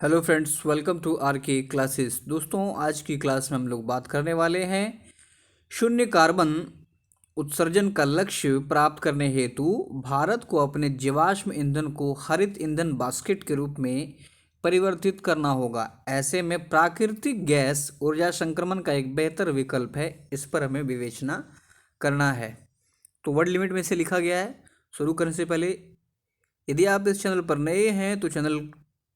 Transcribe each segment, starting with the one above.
Hello friends, welcome to R K classes. दोस्तों, आज की क्लास में हम लोग बात करने वाले हैं शून्य कार्बन उत्सर्जन का लक्ष्य प्राप्त करने हेतु भारत को अपने जीवाश्म ईंधन को हरित ईंधन बास्केट के रूप में परिवर्तित करना होगा। ऐसे में प्राकृतिक गैस ऊर्जा संक्रमण का एक बेहतर विकल्प है। इस पर हमें विवेचना करना है। तो वर्ड लिमिट में से लिखा गया है। शुरू करने से पहले यदि आप इस चैनल पर नए हैं तो चैनल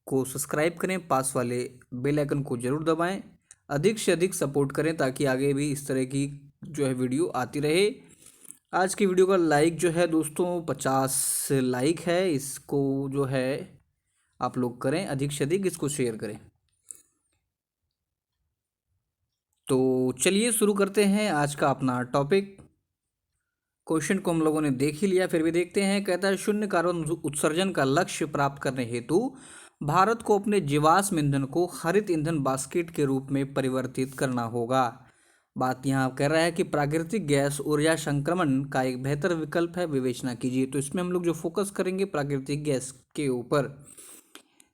को सब्सक्राइब करें, पास वाले बेल आइकन को जरूर दबाएं, अधिक से अधिक सपोर्ट करें ताकि आगे भी इस तरह की जो है वीडियो आती रहे। आज की वीडियो का लाइक जो है दोस्तों 50 लाइक है, इसको जो है आप लोग करें, अधिक से अधिक इसको शेयर करें। तो चलिए शुरू करते हैं आज का अपना टॉपिक। क्वेश्चन को हम लोगों ने देख ही लिया, फिर भी देखते हैं। कहता है शून्य कार्बन उत्सर्जन का लक्ष्य प्राप्त करने हेतु भारत को अपने जीवाश्म ईंधन को हरित ईंधन बास्केट के रूप में परिवर्तित करना होगा। बात यहाँ कह रहा है कि प्राकृतिक गैस ऊर्जा संक्रमण का एक बेहतर विकल्प है, विवेचना कीजिए। तो इसमें हम लोग जो फोकस करेंगे प्राकृतिक गैस के ऊपर।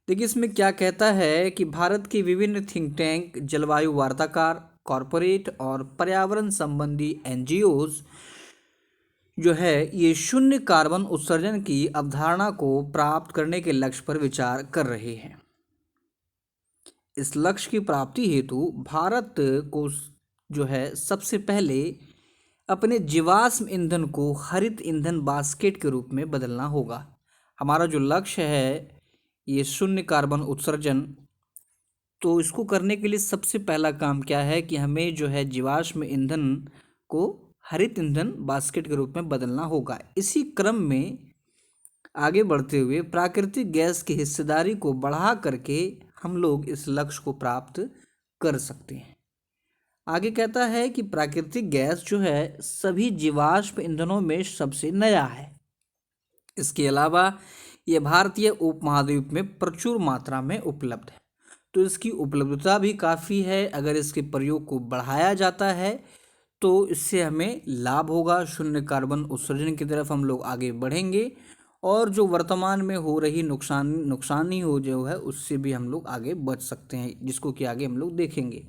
देखिए इसमें क्या कहता है कि भारत के विभिन्न थिंक टैंक, जलवायु वार्ताकार, कॉरपोरेट और पर्यावरण संबंधी एनजीओज जो है ये शून्य कार्बन उत्सर्जन की अवधारणा को प्राप्त करने के लक्ष्य पर विचार कर रहे हैं। इस लक्ष्य की प्राप्ति हेतु भारत को जो है सबसे पहले अपने जीवाश्म ईंधन को हरित ईंधन बास्केट के रूप में बदलना होगा। हमारा जो लक्ष्य है ये शून्य कार्बन उत्सर्जन, तो इसको करने के लिए सबसे पहला काम क्या है कि हमें जो है जीवाश्म ईंधन को हरित ईंधन बास्केट के रूप में बदलना होगा। इसी क्रम में आगे बढ़ते हुए प्राकृतिक गैस की हिस्सेदारी को बढ़ा करके हम लोग इस लक्ष्य को प्राप्त कर सकते हैं। आगे कहता है कि प्राकृतिक गैस जो है सभी जीवाश्म ईंधनों में सबसे नया है। इसके अलावा यह भारतीय उपमहाद्वीप में प्रचुर मात्रा में उपलब्ध है। तो इसकी उपलब्धता भी काफ़ी है। अगर इसके प्रयोग को बढ़ाया जाता है तो इससे हमें लाभ होगा। शून्य कार्बन उत्सर्जन की तरफ हम लोग आगे बढ़ेंगे और जो वर्तमान में हो रही नुकसानी हो जो है उससे भी हम लोग आगे बच सकते हैं, जिसको कि आगे हम लोग देखेंगे।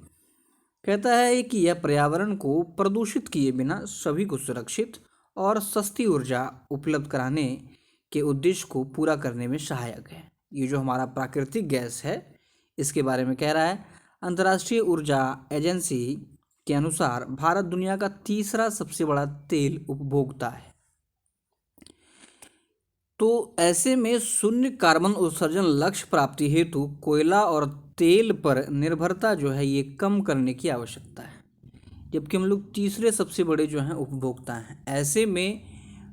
कहता है कि यह पर्यावरण को प्रदूषित किए बिना सभी को सुरक्षित और सस्ती ऊर्जा उपलब्ध कराने के उद्देश्य को पूरा करने में सहायक है। ये जो हमारा प्राकृतिक गैस है इसके बारे में कह रहा है। अंतर्राष्ट्रीय ऊर्जा एजेंसी के अनुसार भारत दुनिया का तीसरा सबसे बड़ा तेल उपभोक्ता है। तो ऐसे में शून्य कार्बन उत्सर्जन लक्ष्य प्राप्ति हेतु कोयला और तेल पर निर्भरता जो है ये कम करने की आवश्यकता है, जबकि हम लोग तीसरे सबसे बड़े जो हैं उपभोक्ता हैं। ऐसे में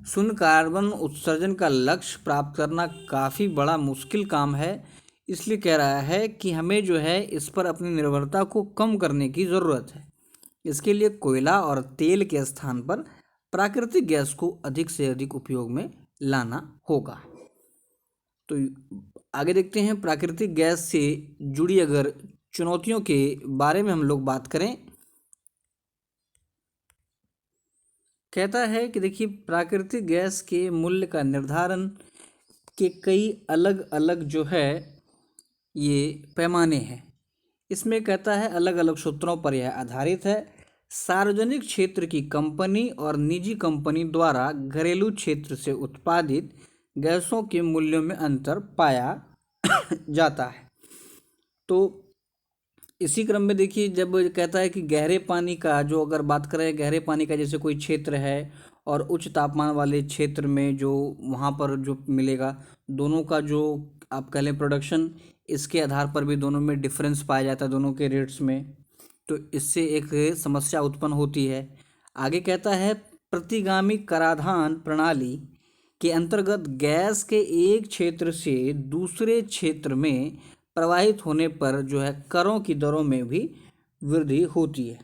शून्य कार्बन उत्सर्जन का लक्ष्य प्राप्त करना काफ़ी बड़ा मुश्किल काम है। इसलिए कह रहा है कि हमें जो है इस पर अपनी निर्भरता को कम करने की ज़रूरत है। इसके लिए कोयला और तेल के स्थान पर प्राकृतिक गैस को अधिक से अधिक उपयोग में लाना होगा। तो आगे देखते हैं प्राकृतिक गैस से जुड़ी अगर चुनौतियों के बारे में हम लोग बात करें। कहता है कि देखिए प्राकृतिक गैस के मूल्य का निर्धारण के कई अलग अलग जो है ये पैमाने हैं। इसमें कहता है अलग अलग सूत्रों पर यह आधारित है। सार्वजनिक क्षेत्र की कंपनी और निजी कंपनी द्वारा घरेलू क्षेत्र से उत्पादित गैसों के मूल्यों में अंतर पाया जाता है। तो इसी क्रम में देखिए जब कहता है कि गहरे पानी का जो अगर बात करें, गहरे पानी का जैसे कोई क्षेत्र है और उच्च तापमान वाले क्षेत्र में जो वहाँ पर जो मिलेगा, दोनों का जो आप कह लें प्रोडक्शन, इसके आधार पर भी दोनों में डिफरेंस पाया जाता है, दोनों के रेट्स में। तो इससे एक समस्या उत्पन्न होती है। आगे कहता है प्रतिगामी कराधान प्रणाली के अंतर्गत गैस के एक क्षेत्र से दूसरे क्षेत्र में प्रवाहित होने पर जो है करों की दरों में भी वृद्धि होती है।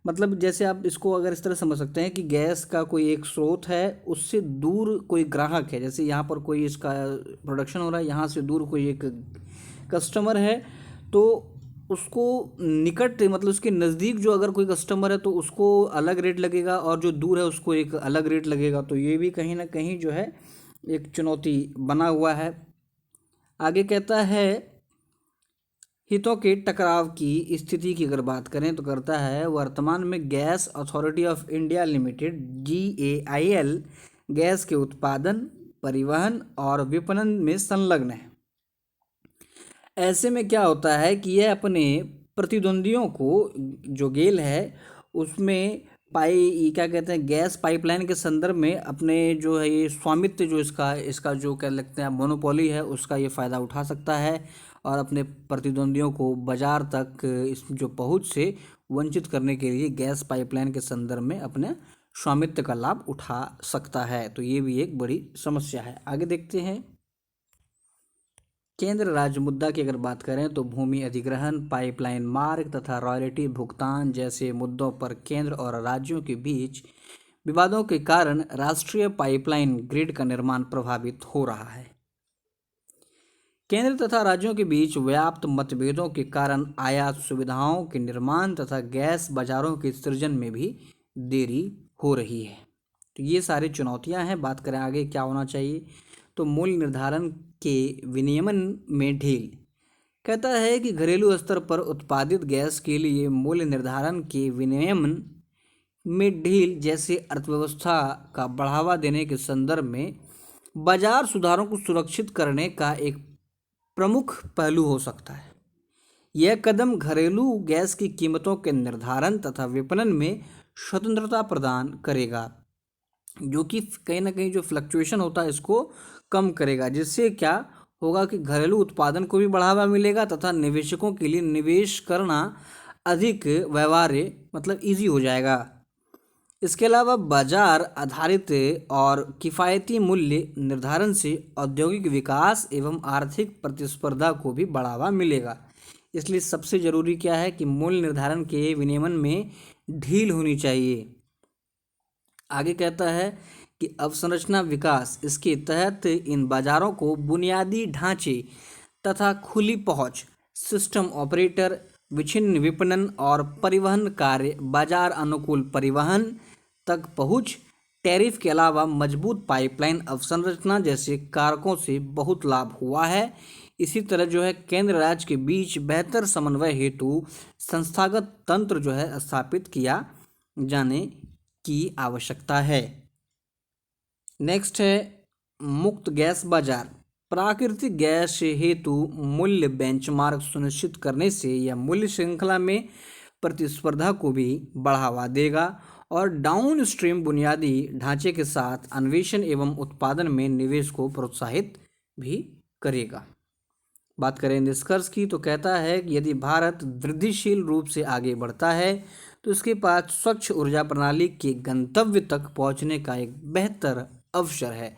मतलब जैसे आप इसको अगर इस तरह समझ सकते हैं कि गैस का कोई एक स्रोत है, उससे दूर कोई ग्राहक है, जैसे यहाँ पर कोई इसका प्रोडक्शन हो रहा है, यहाँ से दूर कोई एक कस्टमर है, तो उसको निकट मतलब उसके नज़दीक जो अगर कोई कस्टमर है तो उसको अलग रेट लगेगा और जो दूर है उसको एक अलग रेट लगेगा। तो ये भी कहीं ना कहीं जो है एक चुनौती बना हुआ है। आगे कहता है हितों के टकराव की स्थिति की अगर बात करें तो करता है वर्तमान में gas authority of India limited GAIL gas के उत्पादन, परिवहन और विपणन में संलग्न है। ऐसे में क्या होता है कि यह अपने प्रतिद्वंदियों को, जो गेल है उसमें क्या कहते हैं, गैस पाइपलाइन के संदर्भ में अपने जो है ये स्वामित्व, जो इसका जो कह लगते हैं मोनोपोली है, उसका ये फ़ायदा उठा सकता है और अपने प्रतिद्वंदियों को बाजार तक इस जो पहुंच से वंचित करने के लिए गैस पाइपलाइन के संदर्भ में अपने स्वामित्व का लाभ उठा सकता है। तो ये भी एक बड़ी समस्या है। आगे देखते हैं, केंद्र राज्य मुद्दा की अगर बात करें तो भूमि अधिग्रहण, पाइपलाइन मार्ग तथा रॉयल्टी भुगतान जैसे मुद्दों पर केंद्र और राज्यों के बीच विवादों के कारण राष्ट्रीय पाइपलाइन ग्रिड का निर्माण प्रभावित हो रहा है। केंद्र तथा राज्यों के बीच व्याप्त मतभेदों के कारण आयात सुविधाओं के निर्माण तथा गैस बाजारों के सृजन में भी देरी हो रही है। तो ये सारी चुनौतियां हैं। बात करें आगे क्या होना चाहिए, तो मूल्य निर्धारण के विनियमन में ढील। कहता है कि घरेलू स्तर पर उत्पादित गैस के लिए मूल्य निर्धारण के विनियमन में ढील जैसे अर्थव्यवस्था का बढ़ावा देने के संदर्भ में बाजार सुधारों को सुरक्षित करने का एक प्रमुख पहलू हो सकता है। यह कदम घरेलू गैस की कीमतों के निर्धारण तथा विपणन में स्वतंत्रता प्रदान करेगा, जो कि कहीं ना कहीं जो फ्लक्चुएशन होता है इसको कम करेगा, जिससे क्या होगा कि घरेलू उत्पादन को भी बढ़ावा मिलेगा तथा निवेशकों के लिए निवेश करना अधिक व्यवहार्य मतलब इजी हो जाएगा। इसके अलावा बाजार आधारित और किफ़ायती मूल्य निर्धारण से औद्योगिक विकास एवं आर्थिक प्रतिस्पर्धा को भी बढ़ावा मिलेगा। इसलिए सबसे ज़रूरी क्या है कि मूल्य निर्धारण के विनियमन में ढील होनी चाहिए। आगे कहता है कि अवसंरचना विकास, इसके तहत इन बाजारों को बुनियादी ढांचे तथा खुली पहुंच, सिस्टम ऑपरेटर, विच्छिन्न विपणन और परिवहन कार्य, बाजार अनुकूल परिवहन तक पहुंच, टैरिफ के अलावा मजबूत पाइपलाइन अवसंरचना जैसे कारकों से बहुत लाभ हुआ है। इसी तरह जो है केंद्र राज्य के बीच बेहतर समन्वय हेतु संस्थागत तंत्र जो है स्थापित किया जाने की आवश्यकता है। नेक्स्ट है मुक्त गैस बाजार। प्राकृतिक गैस हेतु मूल्य बेंचमार्क सुनिश्चित करने से यह मूल्य श्रृंखला में प्रतिस्पर्धा को भी बढ़ावा देगा और डाउन स्ट्रीम बुनियादी ढांचे के साथ अन्वेषण एवं उत्पादन में निवेश को प्रोत्साहित भी करेगा। बात करें निष्कर्ष की तो कहता है कि यदि भारत वृद्धिशील रूप से आगे बढ़ता है तो इसके पास स्वच्छ ऊर्जा प्रणाली के गंतव्य तक पहुंचने का एक बेहतर अवसर है।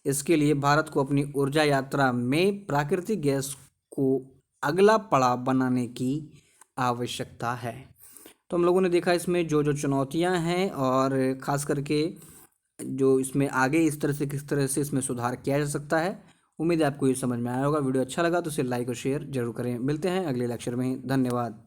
इसके लिए भारत को अपनी ऊर्जा यात्रा में प्राकृतिक गैस को अगला पड़ाव बनाने की आवश्यकता है। तो हम लोगों ने देखा इसमें जो जो चुनौतियां हैं और ख़ास करके जो इसमें आगे इस तरह से किस तरह से इसमें सुधार किया जा सकता है। उम्मीद है आपको ये समझ में आया होगा। वीडियो अच्छा लगा तो इसे लाइक और शेयर जरूर करें। मिलते हैं अगले लेक्चर में। धन्यवाद।